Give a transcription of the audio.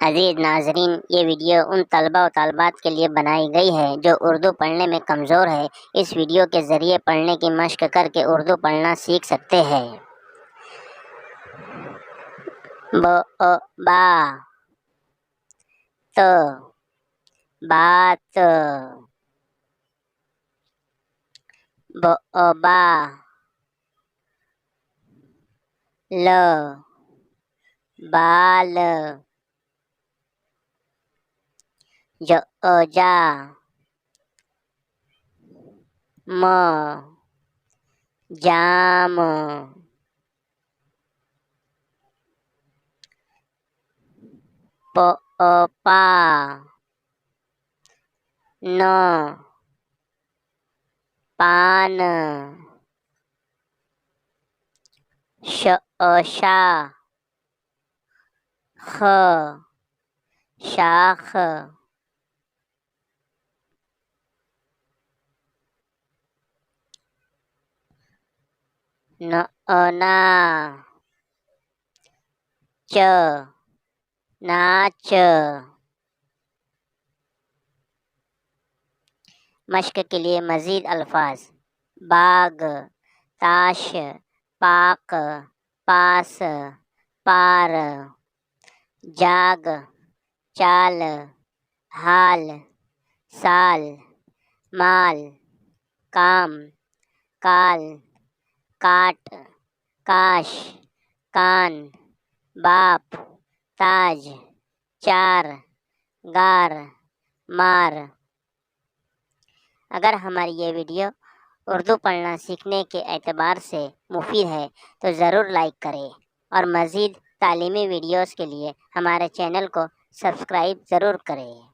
عزیز ناظرین، یہ ویڈیو ان طلبہ و طالبات کے لیے بنائی گئی ہے جو اردو پڑھنے میں کمزور ہے۔ اس ویڈیو کے ذریعے پڑھنے کی مشق کر کے اردو پڑھنا سیکھ سکتے ہیں۔ با تو بات، با ل بال، جا م جام، پا ن پان، شا خ شاخ، نا چ ناچ۔ مشق کے لیے مزید الفاظ: باغ، تاش، پاک، پاس، پار، جاگ، چال، حال، سال، مال، کام، کال، کاٹ، کاش، کان، باپ، تاج، چار، گار، مار۔ اگر ہماری یہ ویڈیو اردو پڑھنا سیکھنے کے اعتبار سے مفید ہے تو ضرور لائک کریں، اور مزید تعلیمی ویڈیوز کے لیے ہمارے چینل کو سبسکرائب ضرور کریں۔